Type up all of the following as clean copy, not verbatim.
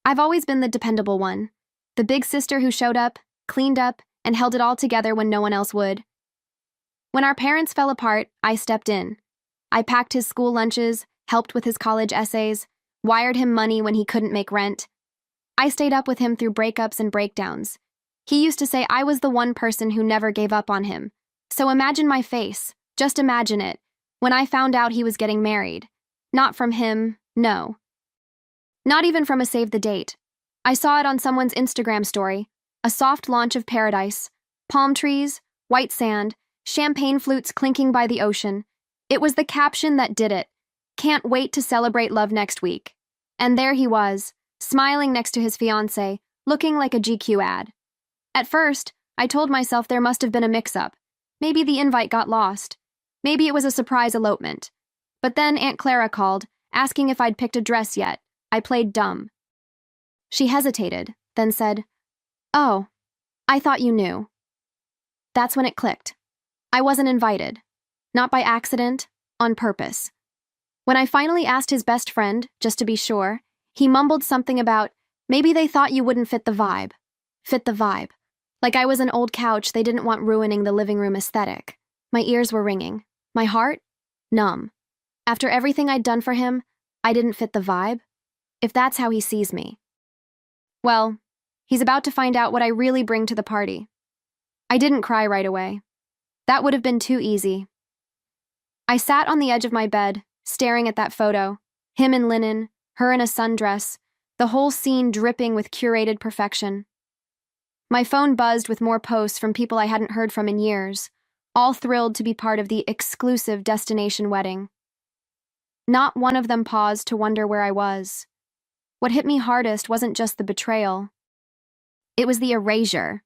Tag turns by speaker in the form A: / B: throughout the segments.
A: I've always been the dependable one. The big sister who showed up, cleaned up, and held it all together when no one else would. When our parents fell apart, I stepped in. I packed his school lunches, helped with his college essays, wired him money when he couldn't make rent. I stayed up with him through breakups and breakdowns. He used to say I was the one person who never gave up on him. So imagine my face, just imagine it, when I found out he was getting married. Not from him, no. Not even from a save the date. I saw it on someone's Instagram story, a soft launch of paradise, palm trees, white sand, champagne flutes clinking by the ocean. It was the caption that did it. Can't wait to celebrate love next week. And there he was, smiling next to his fiancée, looking like a GQ ad. At first, I told myself there must have been a mix-up. Maybe the invite got lost. Maybe it was a surprise elopement. But then Aunt Clara called, asking if I'd picked a dress yet. I played dumb. She hesitated, then said, "Oh, I thought you knew." That's when it clicked. I wasn't invited. Not by accident, on purpose. When I finally asked his best friend, just to be sure, he mumbled something about, maybe they thought you wouldn't fit the vibe. Fit the vibe. Like I was an old couch they didn't want ruining the living room aesthetic. My ears were ringing. My heart? Numb. After everything I'd done for him, I didn't fit the vibe? If that's how he sees me. Well, he's about to find out what I really bring to the party. I didn't cry right away. That would have been too easy. I sat on the edge of my bed, staring at that photo, him in linen, her in a sundress, the whole scene dripping with curated perfection. My phone buzzed with more posts from people I hadn't heard from in years, all thrilled to be part of the exclusive destination wedding. Not one of them paused to wonder where I was. What hit me hardest wasn't just the betrayal. It was the erasure.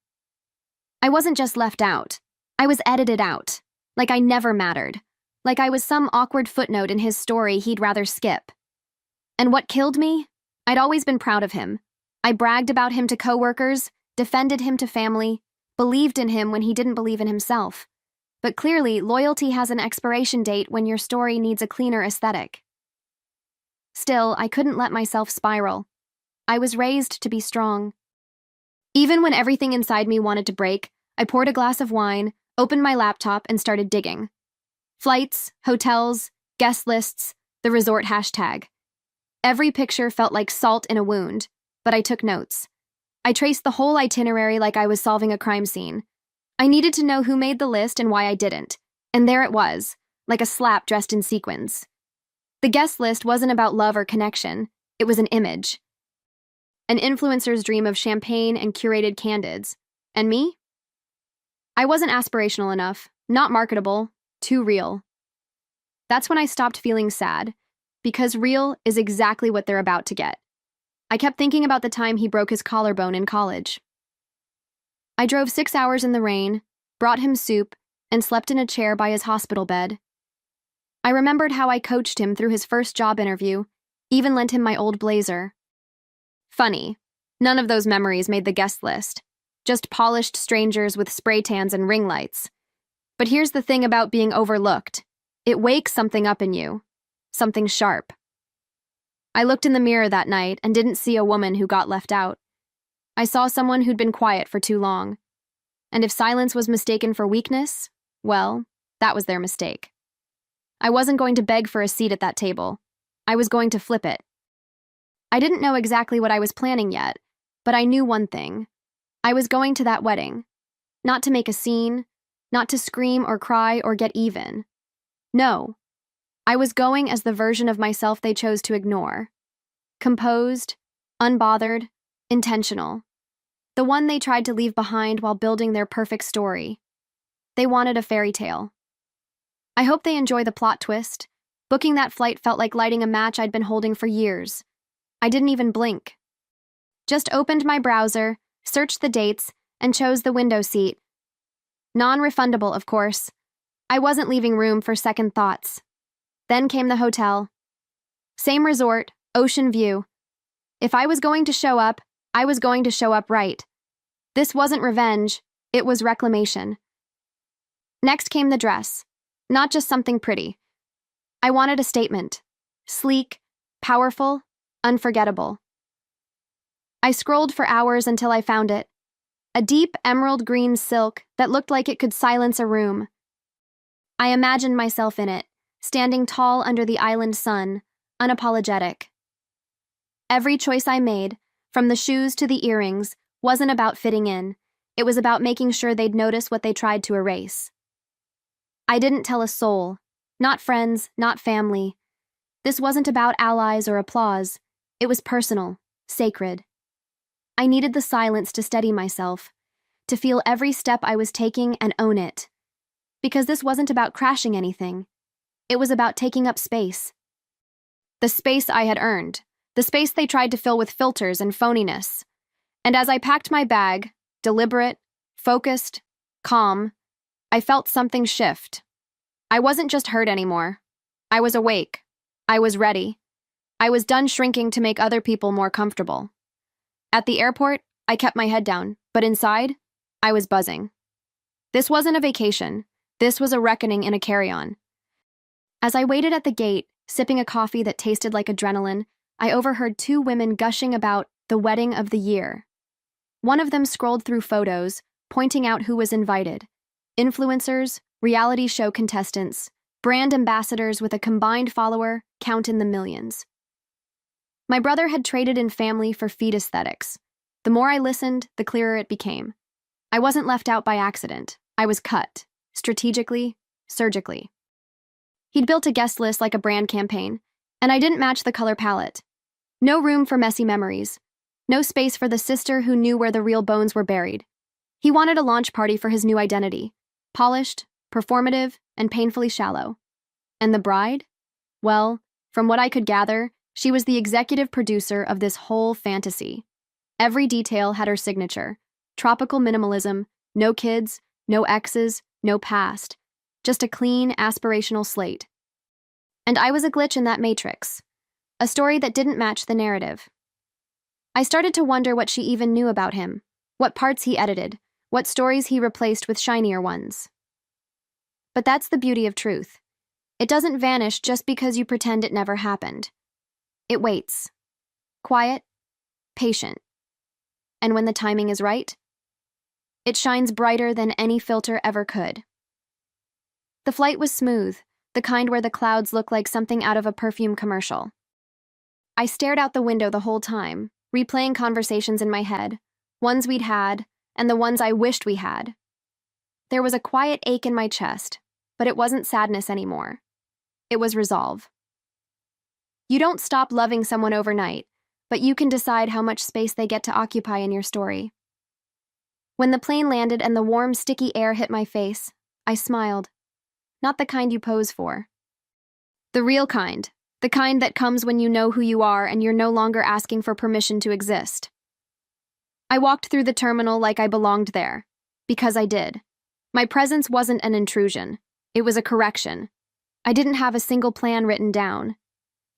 A: I wasn't just left out. I was edited out. Like I never mattered. Like I was some awkward footnote in his story he'd rather skip. And what killed me? I'd always been proud of him. I bragged about him to coworkers, defended him to family, believed in him when he didn't believe in himself. But clearly, loyalty has an expiration date when your story needs a cleaner aesthetic. Still, I couldn't let myself spiral. I was raised to be strong. Even when everything inside me wanted to break, I poured a glass of wine, opened my laptop, and started digging. Flights, hotels, guest lists, the resort hashtag. Every picture felt like salt in a wound, but I took notes. I traced the whole itinerary like I was solving a crime scene. I needed to know who made the list and why I didn't. And there it was, like a slap dressed in sequins. The guest list wasn't about love or connection. It was an image. An influencer's dream of champagne and curated candids. And me? I wasn't aspirational enough, not marketable, too real. That's when I stopped feeling sad, because real is exactly what they're about to get. I kept thinking about the time he broke his collarbone in college. I drove 6 hours in the rain, brought him soup, and slept in a chair by his hospital bed. I remembered how I coached him through his first job interview, even lent him my old blazer. Funny, none of those memories made the guest list. Just polished strangers with spray tans and ring lights. But here's the thing about being overlooked. It wakes something up in you. Something sharp. I looked in the mirror that night and didn't see a woman who got left out. I saw someone who'd been quiet for too long. And if silence was mistaken for weakness, well, that was their mistake. I wasn't going to beg for a seat at that table. I was going to flip it. I didn't know exactly what I was planning yet, but I knew one thing. I was going to that wedding. Not to make a scene, not to scream or cry or get even. No. I was going as the version of myself they chose to ignore. Composed, unbothered, intentional. The one they tried to leave behind while building their perfect story. They wanted a fairy tale. I hope they enjoy the plot twist. Booking that flight felt like lighting a match I'd been holding for years. I didn't even blink. Just opened my browser, searched the dates, and chose the window seat. Non-refundable, of course. I wasn't leaving room for second thoughts. Then came the hotel. Same resort, ocean view. If I was going to show up, I was going to show up right. This wasn't revenge, it was reclamation. Next came the dress. Not just something pretty. I wanted a statement. Sleek, powerful, unforgettable. I scrolled for hours until I found it. A deep emerald green silk that looked like it could silence a room. I imagined myself in it, standing tall under the island sun, unapologetic. Every choice I made, from the shoes to the earrings, wasn't about fitting in. It was about making sure they'd notice what they tried to erase. I didn't tell a soul, not friends, not family. This wasn't about allies or applause. It was personal, sacred. I needed the silence to steady myself, to feel every step I was taking and own it. Because this wasn't about crashing anything. It was about taking up space. The space I had earned, the space they tried to fill with filters and phoniness. And as I packed my bag, deliberate, focused, calm, I felt something shift. I wasn't just hurt anymore. I was awake. I was ready. I was done shrinking to make other people more comfortable. At the airport, I kept my head down, but inside, I was buzzing. This wasn't a vacation. This was a reckoning in a carry-on. As I waited at the gate, sipping a coffee that tasted like adrenaline, I overheard two women gushing about the wedding of the year. One of them scrolled through photos, pointing out who was invited. Influencers, reality show contestants, brand ambassadors with a combined follower count in the millions. My brother had traded in family for feed aesthetics. The more I listened, the clearer it became. I wasn't left out by accident. I was cut, strategically, surgically. He'd built a guest list like a brand campaign, and I didn't match the color palette. No room for messy memories. No space for the sister who knew where the real bones were buried. He wanted a launch party for his new identity. Polished, performative, and painfully shallow. And the bride? Well, from what I could gather, she was the executive producer of this whole fantasy. Every detail had her signature. Tropical minimalism, no kids, no exes, no past. Just a clean, aspirational slate. And I was a glitch in that matrix. A story that didn't match the narrative. I started to wonder what she even knew about him, what parts he edited, what stories he replaced with shinier ones. But that's the beauty of truth. It doesn't vanish just because you pretend it never happened. It waits. Quiet, patient. And when the timing is right, it shines brighter than any filter ever could. The flight was smooth, the kind where the clouds look like something out of a perfume commercial. I stared out the window the whole time, replaying conversations in my head, ones we'd had, and the ones I wished we had. There was a quiet ache in my chest, but it wasn't sadness anymore. It was resolve. You don't stop loving someone overnight, but you can decide how much space they get to occupy in your story. When the plane landed and the warm, sticky air hit my face, I smiled. Not the kind you pose for. The real kind. The kind that comes when you know who you are and you're no longer asking for permission to exist. I walked through the terminal like I belonged there. Because I did. My presence wasn't an intrusion. It was a correction. I didn't have a single plan written down.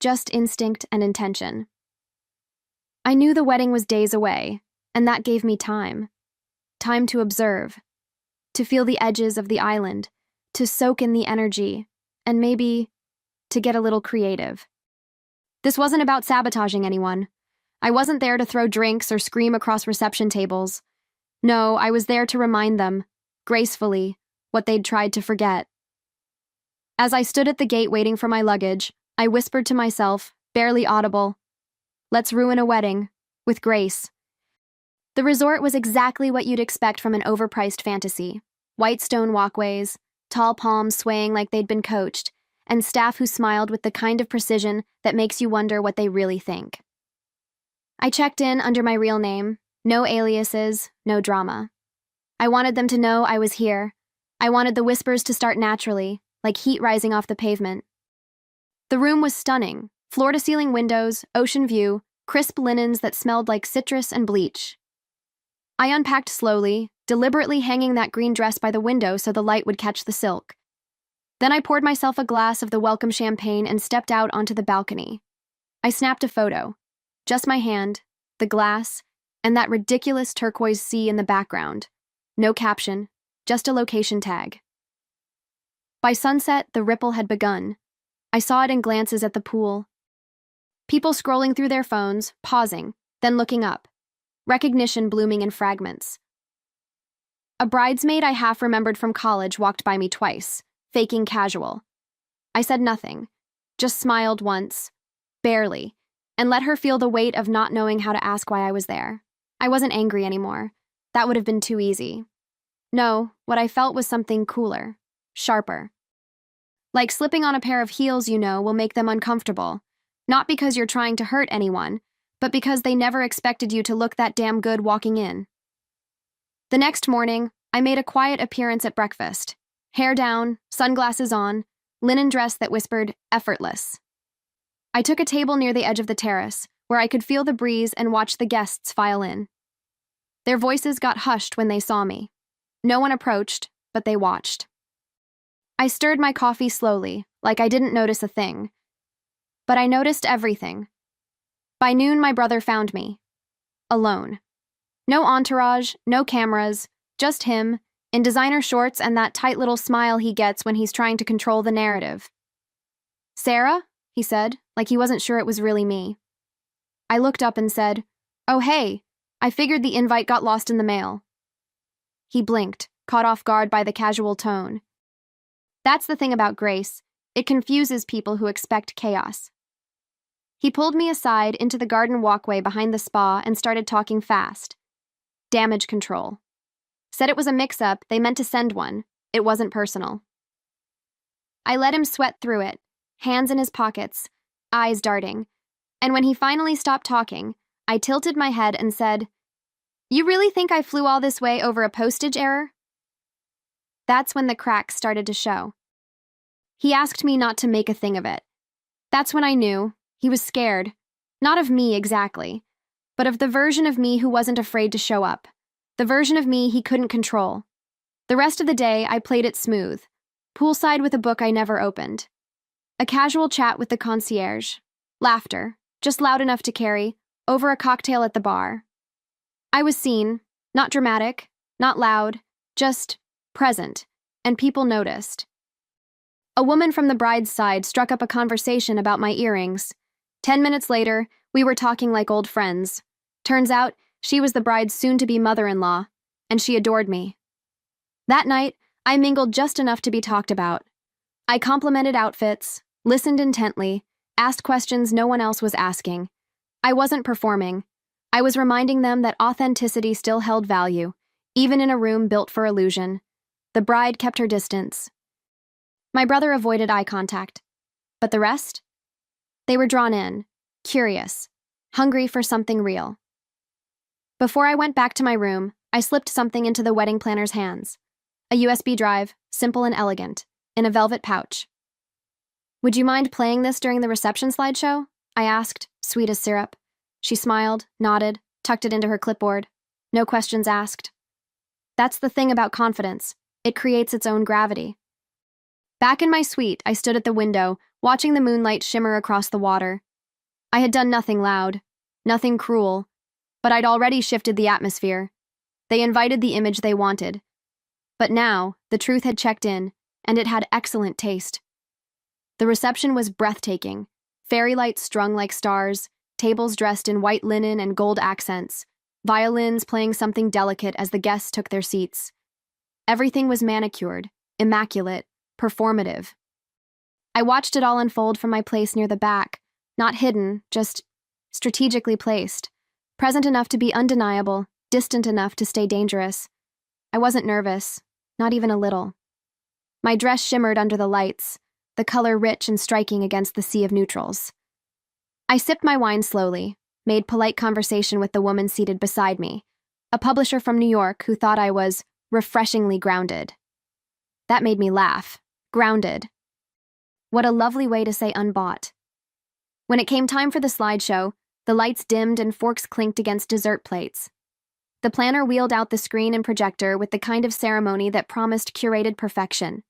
A: Just instinct and intention. I knew the wedding was days away, and that gave me time. Time to observe. To feel the edges of the island. To soak in the energy. And maybe to get a little creative. This wasn't about sabotaging anyone. I wasn't there to throw drinks or scream across reception tables. No, I was there to remind them, gracefully, what they'd tried to forget. As I stood at the gate waiting for my luggage, I whispered to myself, barely audible, "Let's ruin a wedding, with grace." The resort was exactly what you'd expect from an overpriced fantasy. White stone walkways, tall palms swaying like they'd been coached, and staff who smiled with the kind of precision that makes you wonder what they really think. I checked in under my real name, no aliases, no drama. I wanted them to know I was here. I wanted the whispers to start naturally, like heat rising off the pavement. The room was stunning, floor-to-ceiling windows, ocean view, crisp linens that smelled like citrus and bleach. I unpacked slowly, deliberately hanging that green dress by the window so the light would catch the silk. Then I poured myself a glass of the welcome champagne and stepped out onto the balcony. I snapped a photo. Just my hand, the glass, and that ridiculous turquoise sea in the background. No caption, just a location tag. By sunset, the ripple had begun. I saw it in glances at the pool. People scrolling through their phones, pausing, then looking up. recognition blooming in fragments. A bridesmaid I half remembered from college walked by me twice, faking casual. I said nothing, just smiled once, barely, and let her feel the weight of not knowing how to ask why I was there. I wasn't angry anymore. That would have been too easy. No, what I felt was something cooler, sharper. Like slipping on a pair of heels will make them uncomfortable. Not because you're trying to hurt anyone, but because they never expected you to look that damn good walking in. The next morning, I made a quiet appearance at breakfast. Hair down, sunglasses on, linen dress that whispered, effortless. I took a table near the edge of the terrace, where I could feel the breeze and watch the guests file in. Their voices got hushed when they saw me. No one approached, but they watched. I stirred my coffee slowly, like I didn't notice a thing. But I noticed everything. By noon, my brother found me. Alone. No entourage, no cameras, just him, in designer shorts and that tight little smile he gets when he's trying to control the narrative. "Sarah?" he said, like he wasn't sure it was really me. I looked up and said, "Oh hey, I figured the invite got lost in the mail." He blinked, caught off guard by the casual tone. That's the thing about Grace. It confuses people who expect chaos. He pulled me aside into the garden walkway behind the spa and started talking fast. Damage control. Said it was a mix-up, they meant to send one. It wasn't personal. I let him sweat through it, hands in his pockets, eyes darting. And when he finally stopped talking, I tilted my head and said, "You really think I flew all this way over a postage error?" That's when the cracks started to show. He asked me not to make a thing of it. That's when I knew he was scared, not of me exactly, but of the version of me who wasn't afraid to show up, the version of me he couldn't control. The rest of the day, I played it smooth, poolside with a book I never opened. A casual chat with the concierge. Laughter, just loud enough to carry, over a cocktail at the bar. I was seen, not dramatic, not loud, just present, and people noticed. A woman from the bride's side struck up a conversation about my earrings. 10 minutes later, we were talking like old friends. Turns out, she was the bride's soon-to-be mother-in-law, and she adored me. That night, I mingled just enough to be talked about. I complimented outfits, listened intently, asked questions no one else was asking. I wasn't performing. I was reminding them that authenticity still held value, even in a room built for illusion. The bride kept her distance. My brother avoided eye contact. But the rest? They were drawn in, curious, hungry for something real. Before I went back to my room, I slipped something into the wedding planner's hands. A USB drive, simple and elegant, in a velvet pouch. "Would you mind playing this during the reception slideshow?" I asked, sweet as syrup. She smiled, nodded, tucked it into her clipboard. No questions asked. That's the thing about confidence. It creates its own gravity. Back in my suite, I stood at the window, watching the moonlight shimmer across the water. I had done nothing loud, nothing cruel, but I'd already shifted the atmosphere. They invited the image they wanted. But now, the truth had checked in, and it had excellent taste. The reception was breathtaking. Fairy lights strung like stars, tables dressed in white linen and gold accents, violins playing something delicate as the guests took their seats. Everything was manicured, immaculate, performative. I watched it all unfold from my place near the back, not hidden, just strategically placed, present enough to be undeniable, distant enough to stay dangerous. I wasn't nervous, not even a little. My dress shimmered under the lights, the color rich and striking against the sea of neutrals. I sipped my wine slowly, made polite conversation with the woman seated beside me, a publisher from New York who thought I was refreshingly grounded. That made me laugh. Grounded. What a lovely way to say unbought. When it came time for the slideshow, the lights dimmed and forks clinked against dessert plates. The planner wheeled out the screen and projector with the kind of ceremony that promised curated perfection.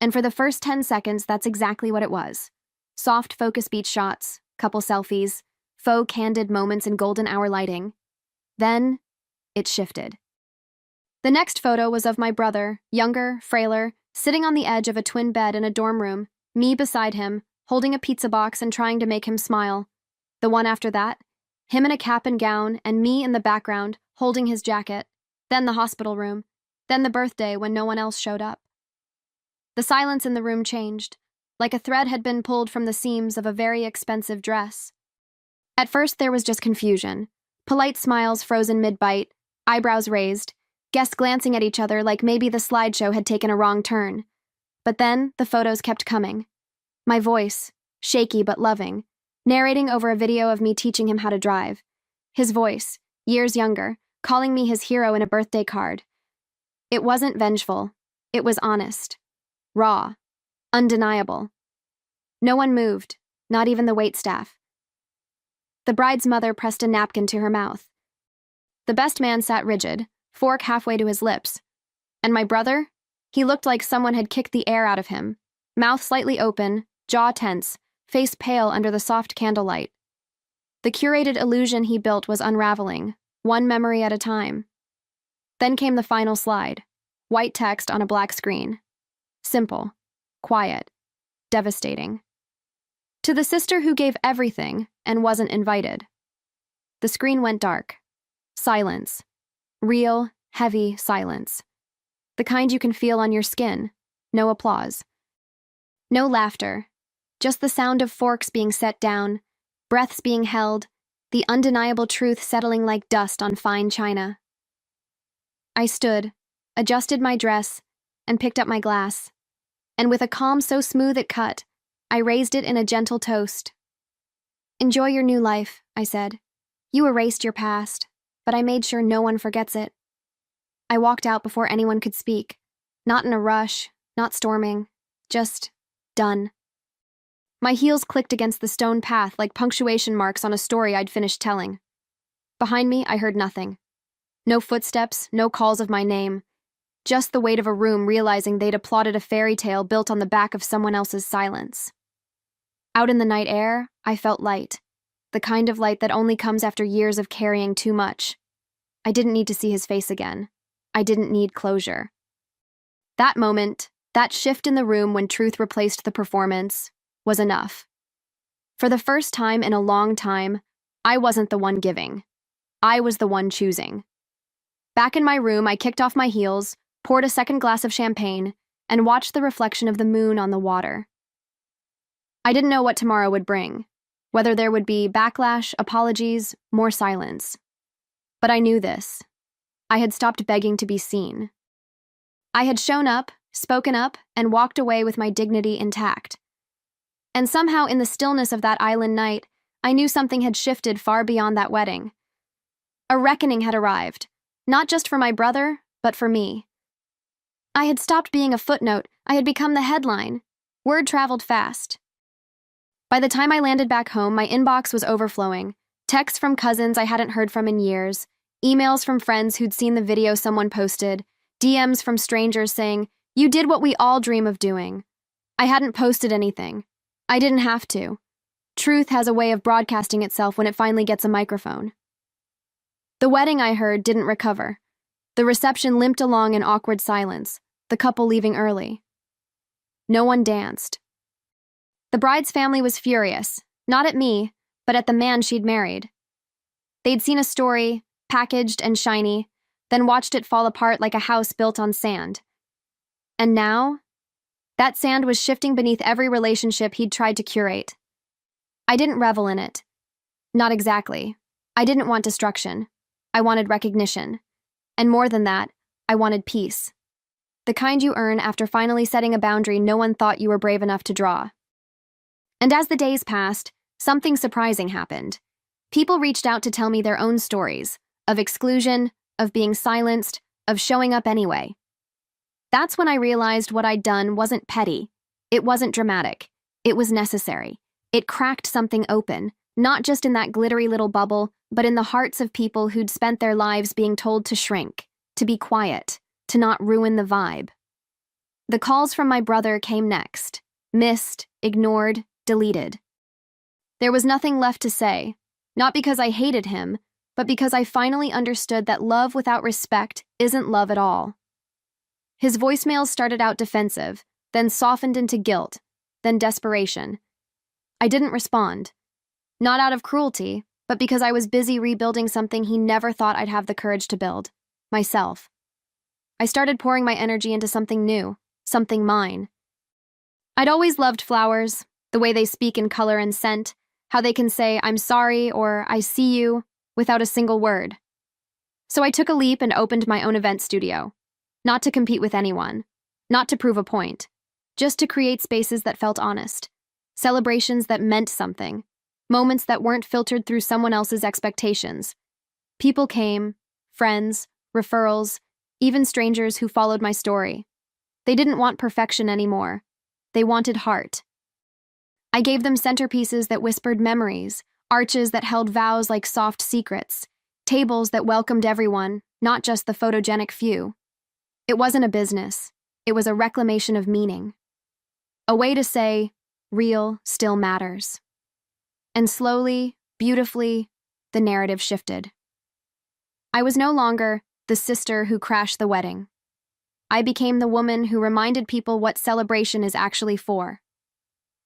A: And for the first 10 seconds, that's exactly what it was. Soft focus beach shots, couple selfies, faux candid moments in golden hour lighting. Then, it shifted. The next photo was of my brother, younger, frailer, sitting on the edge of a twin bed in a dorm room, me beside him, holding a pizza box and trying to make him smile. The one after that, Him in a cap and gown, and me in the background, holding his jacket. Then the hospital room. Then the birthday when no one else showed up. The silence in the room changed, like a thread had been pulled from the seams of a very expensive dress. At first there was just confusion. Polite smiles frozen mid-bite, eyebrows raised, guests glancing at each other like maybe the slideshow had taken a wrong turn. But then the photos kept coming. My voice, shaky but loving, narrating over a video of me teaching him how to drive. His voice, years younger, calling me his hero in a birthday card. It wasn't vengeful. It was honest. Raw. Undeniable. No one moved, not even the waitstaff. The bride's mother pressed a napkin to her mouth. The best man sat rigid, fork halfway to his lips. And my brother? He looked like someone had kicked the air out of him. Mouth slightly open, jaw tense, face pale under the soft candlelight. The curated illusion he built was unraveling, one memory at a time. Then came the final slide. White text on a black screen. Simple. Quiet. Devastating. To the sister who gave everything and wasn't invited. The screen went dark. Silence. Real, heavy silence. The kind you can feel on your skin. No applause. No laughter. Just the sound of forks being set down, breaths being held, the undeniable truth settling like dust on fine china. I stood, adjusted my dress, and picked up my glass. And with a calm so smooth it cut, I raised it in a gentle toast. "Enjoy your new life," I said. "You erased your past, but I made sure no one forgets it." I walked out before anyone could speak, not in a rush, not storming, just done. My heels clicked against the stone path like punctuation marks on a story I'd finished telling. Behind me, I heard nothing. No footsteps, no calls of my name. Just the weight of a room realizing they'd applauded a fairy tale built on the back of someone else's silence. Out in the night air, I felt light. The kind of light that only comes after years of carrying too much. I didn't need to see his face again. I didn't need closure. That moment, that shift in the room when truth replaced the performance, was enough. For the first time in a long time, I wasn't the one giving. I was the one choosing. Back in my room, I kicked off my heels, poured a second glass of champagne, and watched the reflection of the moon on the water. I didn't know what tomorrow would bring, whether there would be backlash, apologies, more silence. But I knew this. I had stopped begging to be seen. I had shown up, spoken up, and walked away with my dignity intact. And somehow in the stillness of that island night, I knew something had shifted far beyond that wedding. A reckoning had arrived, not just for my brother, but for me. I had stopped being a footnote, I had become the headline. Word traveled fast. By the time I landed back home, my inbox was overflowing. Texts from cousins I hadn't heard from in years, emails from friends who'd seen the video someone posted, DMs from strangers saying, "You did what we all dream of doing." I hadn't posted anything. I didn't have to. Truth has a way of broadcasting itself when it finally gets a microphone. The wedding, I heard, didn't recover. The reception limped along in awkward silence, the couple leaving early. No one danced. The bride's family was furious, not at me, but at the man she'd married. They'd seen a story, packaged and shiny, then watched it fall apart like a house built on sand. And now, that sand was shifting beneath every relationship he'd tried to curate. I didn't revel in it. Not exactly. I didn't want destruction. I wanted recognition. And more than that, I wanted peace. The kind you earn after finally setting a boundary no one thought you were brave enough to draw. And as the days passed, something surprising happened. People reached out to tell me their own stories, of exclusion, of being silenced, of showing up anyway. That's when I realized what I'd done wasn't petty. It wasn't dramatic. It was necessary. It cracked something open, not just in that glittery little bubble, but in the hearts of people who'd spent their lives being told to shrink, to be quiet, to not ruin the vibe. The calls from my brother came next. Missed, ignored, deleted. There was nothing left to say, not because I hated him, but because I finally understood that love without respect isn't love at all. His voicemails started out defensive, then softened into guilt, then desperation. I didn't respond. Not out of cruelty, but because I was busy rebuilding something he never thought I'd have the courage to build: myself. I started pouring my energy into something new, something mine. I'd always loved flowers, the way they speak in color and scent, how they can say, "I'm sorry" or "I see you," without a single word. So I took a leap and opened my own event studio. Not to compete with anyone, not to prove a point, just to create spaces that felt honest, celebrations that meant something, moments that weren't filtered through someone else's expectations. People came, friends, referrals, even strangers who followed my story. They didn't want perfection anymore. They wanted heart. I gave them centerpieces that whispered memories, arches that held vows like soft secrets, tables that welcomed everyone, not just the photogenic few. It wasn't a business. It was a reclamation of meaning. A way to say, real still matters. And slowly, beautifully, the narrative shifted. I was no longer the sister who crashed the wedding. I became the woman who reminded people what celebration is actually for.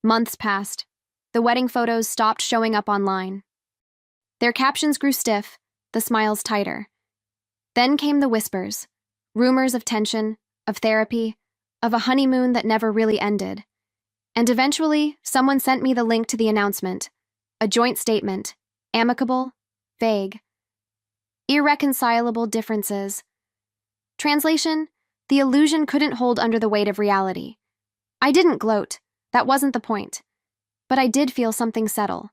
A: Months passed. The wedding photos stopped showing up online. Their captions grew stiff, the smiles tighter. Then came the whispers, rumors of tension, of therapy, of a honeymoon that never really ended. And eventually, someone sent me the link to the announcement, a joint statement, amicable, vague. Irreconcilable differences. Translation: the illusion couldn't hold under the weight of reality. I didn't gloat. That wasn't the point. But I did feel something settle.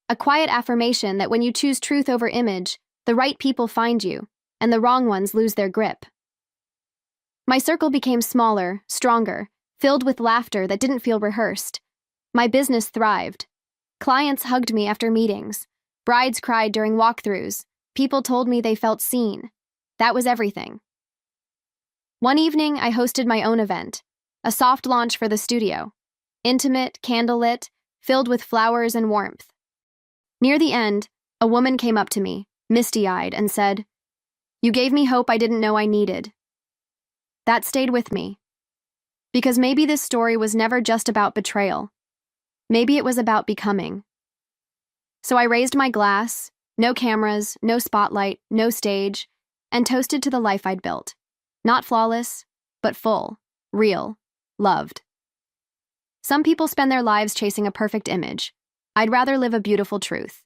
A: A quiet affirmation that when you choose truth over image, the right people find you, and the wrong ones lose their grip. My circle became smaller, stronger, filled with laughter that didn't feel rehearsed. My business thrived. Clients hugged me after meetings. Brides cried during walkthroughs. People told me they felt seen. That was everything. One evening, I hosted my own event, a soft launch for the studio. Intimate, candlelit, filled with flowers and warmth. Near the end, a woman came up to me, misty-eyed, and said, "You gave me hope I didn't know I needed." That stayed with me. Because maybe this story was never just about betrayal. Maybe it was about becoming. So I raised my glass, no cameras, no spotlight, no stage, and toasted to the life I'd built. Not flawless, but full, real, loved. Some people spend their lives chasing a perfect image. I'd rather live a beautiful truth.